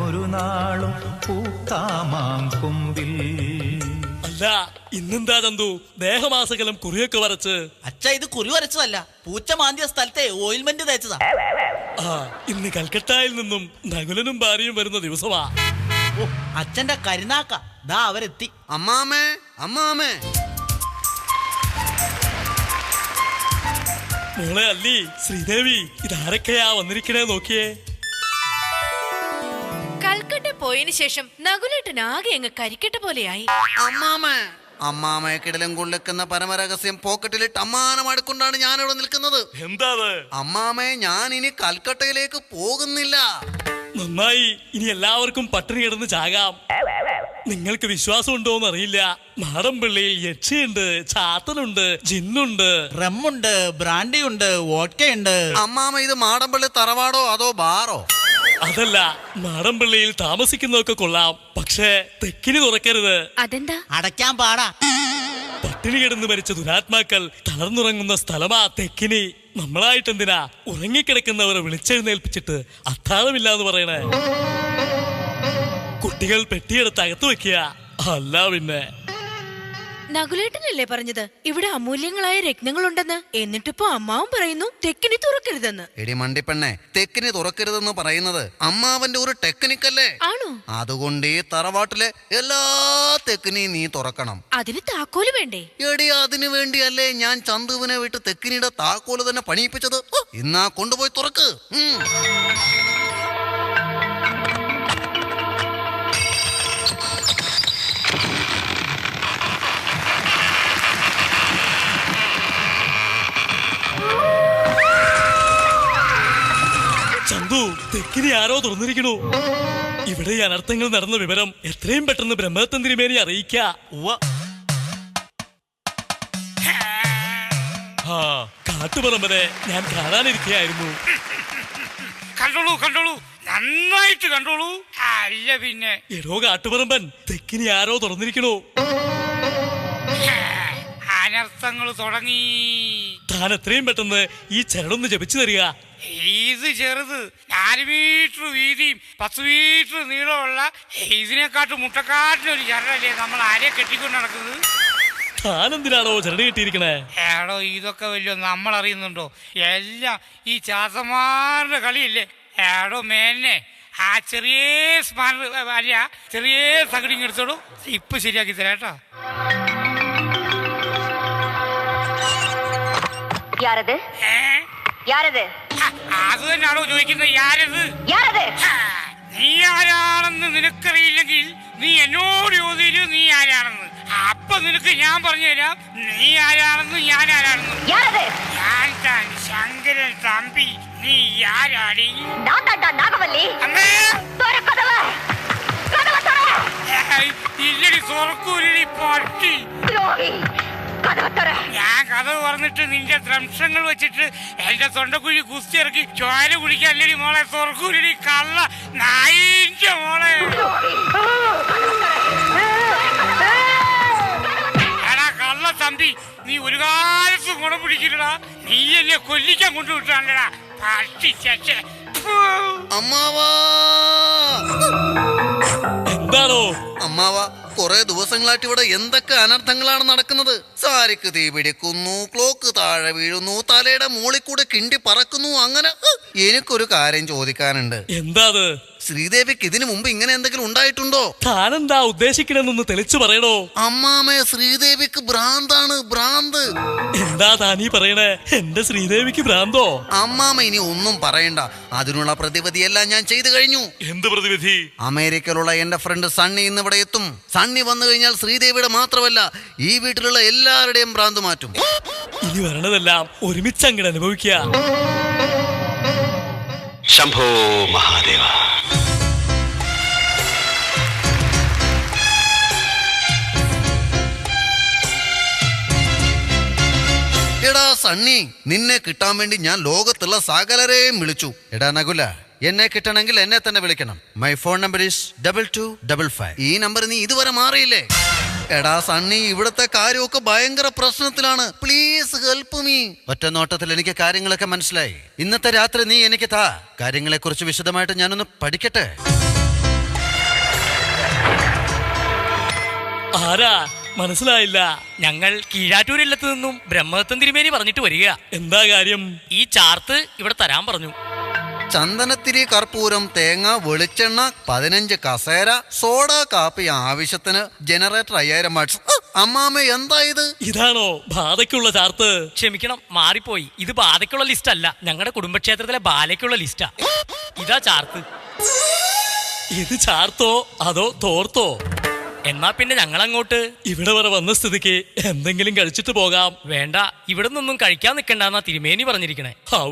ഒരു നാളും പൂക്കാമാം കൊമ്പിൽ. അല്ല, ഇന്നെന്താ ചന്തു ദേഹമാസകലം കുറിയൊക്കെ വരച്ച്? അച്ഛ, ഇത് കുറി വരച്ചതല്ല, പൂച്ച മാന്തിയ സ്ഥലത്തെ ഓയിൽമെന്റ് തേച്ചതാ. ഇന്ന് കൽക്കട്ടയിൽ നിന്നും നകുലനും ഭാര്യയും വരുന്ന ദിവസമാ. അച്ഛന്റെ കരുനാക്ക ദാ അവരെത്തി. അമ്മാമേ, അമ്മാമേ. മോളെ അല്ലി, ശ്രീദേവി, ഇതാരൊക്കെയാ വന്നിരിക്കണേ നോക്കിയേ. കൽക്കട്ട പോയതിനു ശേഷം നകുലേട്ടനാകെ അങ്ങ് കരിക്കട്ട പോലെയായി. അമ്മാമേ, അമ്മാമയെ കിടലം കൊള്ളിക്കുന്ന പരമരഹസ്യം പോക്കറ്റിലിട്ട് അമ്മാനമാടിക്കൊണ്ടാണ് ഞാനിവിടെ നിൽക്കുന്നത്. എന്താ അമ്മാമേ, ഞാൻ ഇനി കൽക്കട്ടയിലേക്ക് പോകുന്നില്ല. നന്നായി, ഇനി എല്ലാവർക്കും പട്ടിണി കിടന്ന് ചാകാം. നിങ്ങൾക്ക് വിശ്വാസം ഉണ്ടോന്ന് അറിയില്ല, മാടമ്പിള്ളിയിൽ യക്ഷിയുണ്ട്, ചാത്തനുണ്ട്, ജിന്നുണ്ട്, റമ്മുണ്ട്, ബ്രാൻഡിയുണ്ട്, വോഡ്കയുണ്ട്. അമ്മാമ, ഇത് മാടമ്പള്ളി തറവാടോ അതോ ബാറോ? അതല്ല, മാടമ്പിള്ളിയിൽ താമസിക്കുന്നതൊക്കെ കൊള്ളാം, പക്ഷേ തെക്കിനി തുറക്കരുത്. അതെന്താ? അടയ്ക്കാൻ പാടാ. പട്ടിണി കിടന്ന് മരിച്ച ദുരാത്മാക്കൾ തളർന്നുറങ്ങുന്ന സ്ഥലമാ തെക്കിനി. നമ്മളായിട്ടെന്തിനാ ഉറങ്ങിക്കിടക്കുന്നവരെ വിളിച്ചെഴുന്നേൽപ്പിച്ചിട്ട് അത്താഴമില്ലാന്ന് പറയണേ? കുട്ടികൾ പെട്ടിയെടുത്ത് അകത്ത് വെക്കുക, അല്ല പിന്നെ. നകുലേട്ടനല്ലേ പറഞ്ഞത് ഇവിടെ അമൂല്യങ്ങളായ രത്നങ്ങളുണ്ടെന്ന്? എന്നിട്ടിപ്പോ അമ്മാവും പറയുന്നു തെക്കിനി തുറക്കരുതെന്ന്. എടി മണ്ടിപ്പെണ്ണെ, തെക്കിനി തുറക്കരുതെന്ന് പറയുന്നത് അമ്മാവന്റെ ഒരു ടെക്നിക്കല്ലേ? ആണോ? അതുകൊണ്ട് ഈ തറവാട്ടിലെ എല്ലാ തെക്കിനെയും നീ തുറക്കണം. അതിന് താക്കോല് വേണ്ടേ? എടി, അതിനു വേണ്ടിയല്ലേ ഞാൻ ചന്തുവിനെ വിട്ട് തെക്കിനിയുടെ താക്കോല് തന്നെ പണിയിപ്പിച്ചത്. ഇന്നാ കൊണ്ടുപോയി തുറക്ക്. ചന്തു, തെക്കിനി ആരോ തുറന്നിരിക്കണു. ഇവിടെ ഈ അനർത്ഥങ്ങൾ നടന്ന വിവരം എത്രയും പെട്ടെന്ന് ബ്രഹ്മദത്തൻ തിരുമേനി അറിയിക്ക. കാട്ടുപറമ്പനെ ഞാൻ കാണാനിരിക്കുകയായിരുന്നു. കണ്ടോളൂ, കണ്ടോളൂ, നന്നായിട്ട് കണ്ടോളൂ. അല്ല പിന്നെ. എടോ കാട്ടുപറമ്പൻ, തെക്കിനി ആരോ തുറന്നിരിക്കണു. അനർത്ഥങ്ങൾ തുടങ്ങി. താൻ എത്രയും പെട്ടെന്ന് ഈ ചരടൊന്ന് ജപിച്ചു തരിക. ഇത് ചെറുത്, 4 മീറ്റർ വീതിയും 10 മീറ്റർ നീളമുള്ള ഇതിനെക്കാട്ടും മുട്ടക്കാട്ടിലൊരു ചരടല്ലേ നമ്മൾ ആരെയെ കെട്ടിക്കൊണ്ട് നടക്കുന്നത്? താനെന്തിനാണോ ചരട് കെട്ടിയിരിക്കണേ? ഏടോ, ഇതൊക്കെ വലിയ നമ്മൾ അറിയുന്നുണ്ടോ? എല്ലാം ഈ ചാത്തമാരുടെ കളിയല്ലേ. ഏടോ മേനെ, ആ ചെറിയ അല്ല ചെറിയ തകടിങ് എടുത്തോളൂ, ഇപ്പൊ ശരിയാക്കി തരാട്ടോ. അത് തന്നെയാണോ ചോദിക്കുന്നത്? യാരത്? നീ ആരാണെന്ന് നിനക്കറിയില്ലെങ്കിൽ നീ എന്നോട് ചോദിച്ചു നീ ആരാണെന്ന്. അപ്പൊ നിനക്ക് ഞാൻ പറഞ്ഞുതരാം നീ ആരാണെന്ന് ഞാൻ ആരാണെന്ന്. ഞാൻ താൻ ശങ്കരൻ തമ്പി. നീ ആരാടി? ഇല്ലടി തുറക്കൂലടി പട്ടി. ഞാൻ കഥ പറഞ്ഞിട്ട് നിന്റെ ദ്രംശങ്ങൾ വെച്ചിട്ട് എന്റെ തൊണ്ടക്കുഴി കുസ്തി ഇറക്കി ചോര കുടിക്കാല്ലടി മോളെ. തുറക്കൂലടി കള്ള നായിന്റെ മോളെ. എടാ കള്ള തമ്പി, നീ ഒരു കാലത്ത് ഗുണം പിടിക്കില്ലടാ. നീ എന്നെ കൊല്ലിക്കാൻ കൊണ്ടുവിട്ടാണല്ലടാ പട്ടി ചേച്ചേ. അമ്മാവാ, എന്താണോ? അമ്മാവാ, കുറെ ദിവസങ്ങളായിട്ട് ഇവിടെ എന്തൊക്കെ അനർത്ഥങ്ങളാണ് നടക്കുന്നത്. സാരിക്ക് തീ പിടിക്കുന്നു, ക്ലോക്ക് താഴെ വീഴുന്നു, തലയുടെ മുകളിൽ കൂടെ കിണ്ടി പറക്കുന്നു. അങ്ങനെ എനിക്കൊരു കാര്യം ചോദിക്കാനുണ്ട്. എന്താ? ശ്രീദേവിക്ക് ഇതിനു മുമ്പ് ഇങ്ങനെ എന്തെങ്കിലും ഉണ്ടായിട്ടുണ്ടോ? താനെന്താ ഉദ്ദേശിക്കണെന്നൊന്ന് തെളിച്ചു പറയണോ? അമ്മാമേ, ശ്രീദേവിക്ക് ഭ്രാന്താണ്, ഭ്രാന്ത്. എന്താ താനീ പറയണേ? എന്റെ ശ്രീദേവിക്ക് ഭ്രാന്തോ? അമ്മാമ ഇനി ഒന്നും പറയണ്ട, അതിനുള്ള പ്രതിവിധിയെല്ലാം ഞാൻ ചെയ്തു കഴിഞ്ഞു. എന്ത് പ്രതിവിധി? അമേരിക്കയിലുള്ള എന്റെ ഫ്രണ്ട് സണ്ണി ഇന്ന് ഇവിടെ എത്തും. സണ്ണി വന്നു കഴിഞ്ഞാൽ ശ്രീദേവിയുടെ മാത്രമല്ല ഈ വീട്ടിലുള്ള എല്ലാവരുടെയും ഭ്രാന്ത് മാറ്റും. ഇനി വരണതെല്ലാം ഒരുമിച്ച് അങ്ങോട്ട് അനുഭവിക്കുക. ശംഭോ മഹാദേവ. എടാ സണ്ണി, നിന്നെ കിട്ടാൻ വേണ്ടി ഞാൻ ലോകത്തുള്ള സകലരെയും വിളിച്ചു. എടാ നകുല, എന്നെ കിട്ടണമെങ്കിൽ എന്നെ തന്നെ വിളിക്കണം. My phone number is 2255. ഈ നമ്പർ നീ ഇതുവരെ മാറിയില്ലേ? എടാ സണ്ണി, ഇവിടുത്തെ കാര്യമൊക്കെ ഭയങ്കര പ്രശ്നത്തിലാണ്. Please help me. ഒറ്റ നോട്ടത്തിൽ എനിക്ക് കാര്യങ്ങളൊക്കെ മനസ്സിലായി. ഇന്നത്തെ രാത്രി നീ എനിക്ക് താ. കാര്യങ്ങളെ കുറിച്ച് വിശദമായിട്ട് ഞാനൊന്ന് പഠിക്കട്ടെ. ആരാ മനസ്സിലായില്ല. ഞങ്ങൾ കീഴാറ്റൂരില്ലത്ത് നിന്നും ബ്രഹ്മദത്തൻ തിരുമേനി പറഞ്ഞിട്ട് വരിക. എന്താ കാര്യം? ഈ ചാർത്ത് ഇവിടെ തരാൻ പറഞ്ഞു. ചന്ദനത്തിരി, കർപ്പൂരം, തേങ്ങ, വെളിച്ചെണ്ണ, 15 കസേര, സോഡ, കാപ്പി, ആവശ്യത്തിന് ജനറേറ്റർ 5000 വാട്ട്സ്. അമ്മാമ്മ എന്താ ഇത്? ഇതാണോ ബാധയ്ക്കുള്ള ചാർത്ത്? ക്ഷമിക്കണം, മാറിപ്പോയി. ഇത് ബാധയ്ക്കുള്ള ലിസ്റ്റ് അല്ല, ഞങ്ങളുടെ കുടുംബക്ഷേത്രത്തിലെ ബാലയ്ക്കുള്ള ലിസ്റ്റാ. ഇതാ ചാർത്ത്. ഇത് ചാർത്തോ അതോ തോർത്തോ? എന്നാ പിന്നെ ഞങ്ങൾ അങ്ങോട്ട്. ഇവിടെ വരെ വന്ന സ്ഥിതിക്ക് എന്തെങ്കിലും കഴിച്ചിട്ട് പോകാം. വേണ്ട, ഇവിടെ നിന്നൊന്നും കഴിക്കാൻ നിൽക്കണ്ടെന്നാ തിരുമേനി പറഞ്ഞിരിക്കണേ. ഹൗ,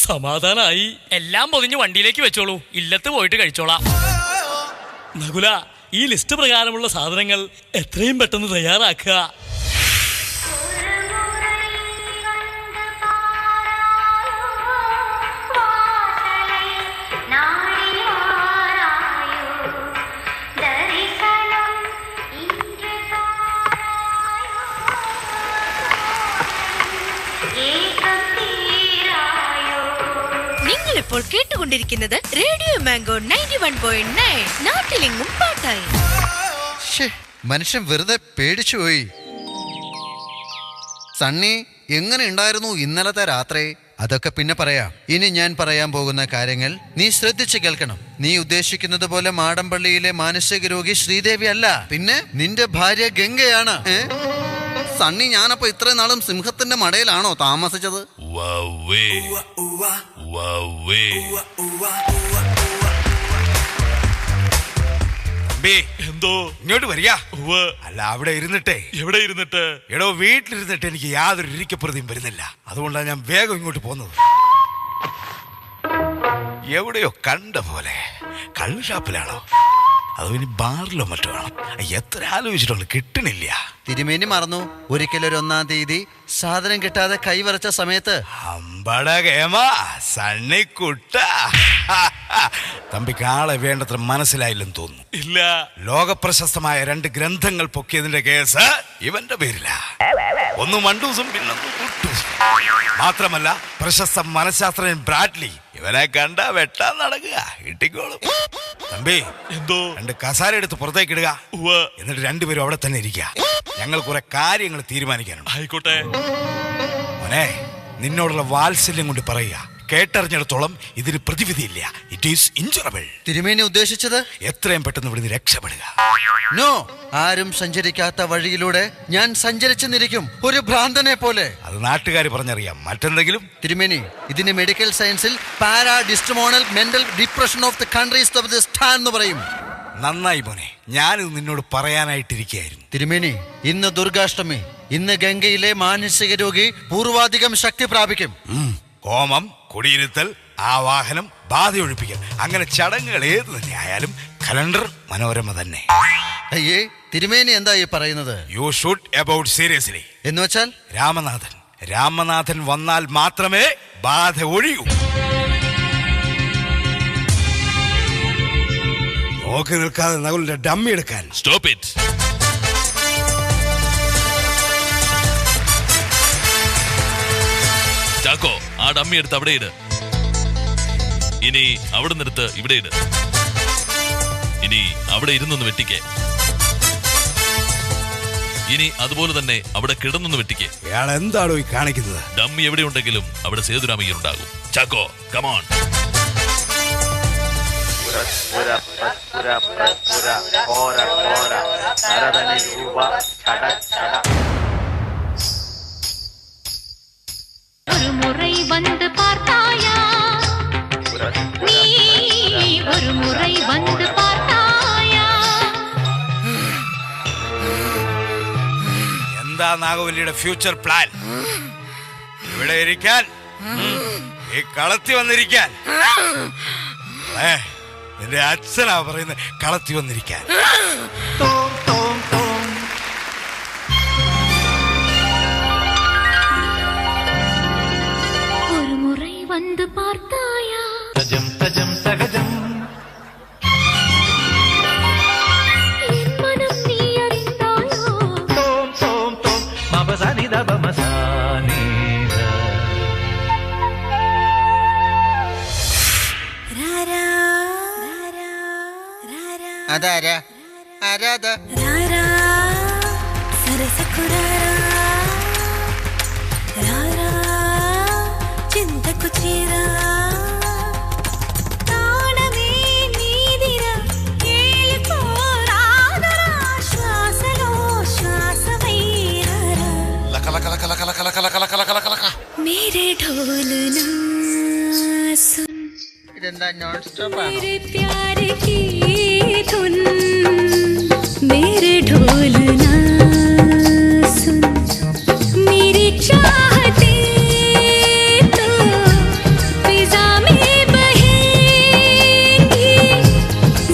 സമാധാനായി. എല്ലാം പൊതിഞ്ഞ് വണ്ടിയിലേക്ക് വെച്ചോളൂ, ഇല്ലത്ത് പോയിട്ട് കഴിച്ചോളാം. നകുല, ഈ ലിസ്റ്റ് പ്രകാരമുള്ള സാധനങ്ങൾ എത്രയും പെട്ടെന്ന് തയ്യാറാക്കുക. നിങ്ങൾ ഇപ്പോൾ കേട്ടുകൊണ്ടിരിക്കുന്നത് റേഡിയോ മാംഗോ 91.9, നാട്ടിലെങ്ങും പാട്ടായി. മനുഷ്യൻ വെറുതെ പേടിച്ചു പോയി. സണ്ണി, എങ്ങനെ ഉണ്ടായിരുന്നു ഇന്നലത്തെ രാത്രി? അതൊക്കെ പിന്നെ പറയാം. ഇനി ഞാൻ പറയാൻ പോകുന്ന കാര്യങ്ങൾ നീ ശ്രദ്ധിച്ചു കേൾക്കണം. നീ ഉദ്ദേശിക്കുന്നത് പോലെ മാടമ്പള്ളിയിലെ മാനസിക രോഗി ശ്രീദേവി അല്ല, പിന്നെ നിന്റെ ഭാര്യ ഗംഗയാണ്. സണ്ണി, ഞാനപ്പോ ഇത്രയും നാളും സിംഹത്തിന്റെ മടയിലാണോ താമസിച്ചത്? എന്തോ ഇങ്ങോട്ട് വരിക. അല്ല, അവിടെ ഇരുന്നിട്ടേ. എവിടെ ഇരുന്നിട്ട്? എടോ, വീട്ടിലിരുന്നിട്ട് എനിക്ക് യാതൊരു ഇരിക്കപ്രതിയും വരുന്നില്ല. അതുകൊണ്ടാണ് ഞാൻ വേഗം ഇങ്ങോട്ട് പോകുന്നത്. എവിടെയോ കണ്ട പോലെ. കള്ള് ഷാപ്പിലാണോ അതോ ഇനി ബാറിലോ മറ്റോ ആണോ? എത്ര ആലോചിച്ചിട്ടുള്ളു, കിട്ടണില്ല. തിരുമേനി മറന്നു, ഒരിക്കലൊരു 1-ാം തീയതി സാധനം കിട്ടാതെ കൈവരച്ച സമയത്ത്. അമ്പട കേമ സണ്ണിക്കുട്ട. തമ്പിക്ക് ആളെ വേണ്ടത്ര മനസ്സിലായില്ലെന്ന് തോന്നുന്നു. ഇല്ല. ലോകപ്രശസ്തമായ 2 ഗ്രന്ഥങ്ങൾ പൊക്കിയതിന്റെ കേസ് ഇവന്റെ പേരില. ഒന്ന് മണ്ടൂസും പിന്നൊന്ന് കുട്ടൂസും. മാത്രമല്ല, പ്രശസ്ത മനഃശാസ്ത്രജ്ഞൻ ബ്രാഡ്ലി ഇവനെ കണ്ട വെട്ടാൻ നടക്കുക. ഇട്ടിക്കോളും. തമ്പി, എന്തോ? 2 കസാര എടുത്ത് പുറത്തേക്ക് ഇടുക. എന്നിട്ട് 2 പേരും അവിടെ തന്നെ ഇരിക്കുക. ഞങ്ങൾ കുറെ കാര്യങ്ങൾ തീരുമാനിക്കാനുണ്ട്. ആയിക്കോട്ടെ. മോനെ, നിന്നോടുള്ള വാത്സല്യം കൊണ്ട് പറയുക, കേട്ടറിഞ്ഞിടത്തോളം ഇതിന് പ്രതിവിധിയില്ല. It is ഇൻജുറബിൾ. തിരുമേനി ഉദ്ദേശിച്ചത് എത്രയും പെട്ടെന്ന് ഇവിടുന്ന് രക്ഷപ്പെടുക. നോ, ആരും സഞ്ചരിക്കാത്ത വഴിയിലൂടെ ഞാൻ സഞ്ചരിച്ചെന്നിരിക്കും, ഒരു ഭ്രാന്തനെ പോലെ. അത് നാട്ടുകാർ പറഞ്ഞറിയാം. മറ്റെന്തെങ്കിലും? തിരുമേനി, ഇതിന് മെഡിക്കൽ സയൻസിൽ പാരാഡിസ്ട്രോമോണൽ mental depression of the countries of the സ്റ്റാൻ എന്ന് പറയും. നന്നായി മോനെ, ഞാനിത് നിന്നോട് പറയാനായിട്ടിരിക്കുകയായിരുന്നു. തിരുമേനി, ഇന്ന് ദുർഗാഷ്ടമി. ഇന്ന് ഗംഗയിലെ മാനസിക രോഗി പൂർവാധികം ശക്തി പ്രാപിക്കും. ഹോമം, കുടിയിരുത്തൽ, ആവാഹനം, ബാധയൊഴിപ്പിക്കൽ, അങ്ങനെ ചടങ്ങുകൾ ഏത് തന്നെ ആയാലും കലണ്ടർ മനോരമ തന്നെ. അയ്യേ, തിരുമേനി എന്താ ഈ പറയുന്നത്? You should about seriously. എന്ന് വെച്ചാൽ രാമനാഥൻ വന്നാൽ മാത്രമേ ബാധ ഒഴിയൂ. നോക്കി നിൽക്കാതെ നകുലിന്റെ ഡമ്മി എടുക്കാൻ. Stop it. ചാക്കോ, ആ ഡമ്മി എടുത്ത് അവിടെ ഇട്. ഇനി അവിടെ നിന്നെടുത്ത് ഇവിടെ ഇട്. ഇനി അവിടെ ഇരുന്നൊന്ന് വെട്ടിക്കേ. ഇനി അതുപോലെ തന്നെ അവിടെ കിടന്നൊന്ന് വെട്ടിക്കേ. ഇയാൾ എന്താണോ ഈ കാണിക്കുന്നത്? ഡമ്മി എവിടെ ഉണ്ടെങ്കിലും അവിടെ സേതുരാമയ്യർ ഉണ്ടാകും. ചാക്കോ, കമോൺ. ஒரு முறை வந்து பார்த்தாயா நீ, ஒரு முறை வந்து பார்த்தாயா? എന്താ നാഗവല്ലിയുടെ ഫ്യൂച്ചർ പ്ലാൻ? ഇവിടെ ഇരിക്കാൻ, ഈ കളത്തി വന്നിരിക്കാൻ. നിന്റെ അച്ഛനാ പറയുന്നത് കളത്തി വന്നിരിക്കാൻ. ஒரு முறை வந்து பார்த்தாயா? തജം തജം തകജം. என் மனம் நீ அறிந்தாயா? തോം തോം തോം മപസനി ദപമസാനി. അതാരാ? ആരാ? ராரா मेरे ढोलना सुन ഇതെന്താ നോൺ സ്റ്റോപ്പ് ആണോ? मेरे प्यार की धुन मेरे ढोलना सुन मेरी चाहते तो फिजा में बहेंगी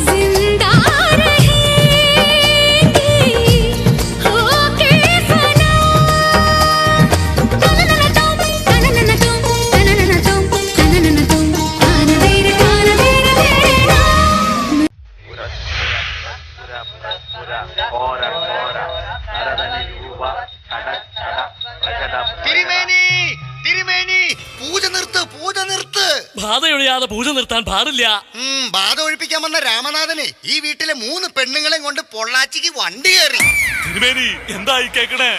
जिंदा रहेंगी होके फना तननन तुम तननन तुम तननन तुम तननन तुम कान तेरे ना തിരുമേനി തിരുമേനി പൂജ നിർത്ത് പൂജ നിർത്ത്. ബാധയൊഴിയാതെ പൂജ നിർത്താൻ പാടില്ല. ബാധ ഒഴിപ്പിക്കാൻ വന്ന രാമനാഥനെ ഈ വീട്ടിലെ 3 പെണ്ണുങ്ങളെ കൊണ്ട് പൊള്ളാച്ചിക്ക് വണ്ടി കയറി. തിരുമേനി എന്തായി കേക്കണേ?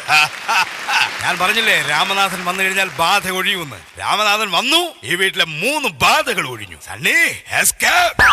ഞാൻ പറഞ്ഞില്ലേ രാമനാഥൻ വന്നു കഴിഞ്ഞാൽ ബാധ ഒഴിയുമെന്ന്. രാമനാഥൻ വന്നു, ഈ വീട്ടിലെ 3 ബാധകൾ ഒഴിഞ്ഞു. സണ്ണി എസ്കേപ്പ്.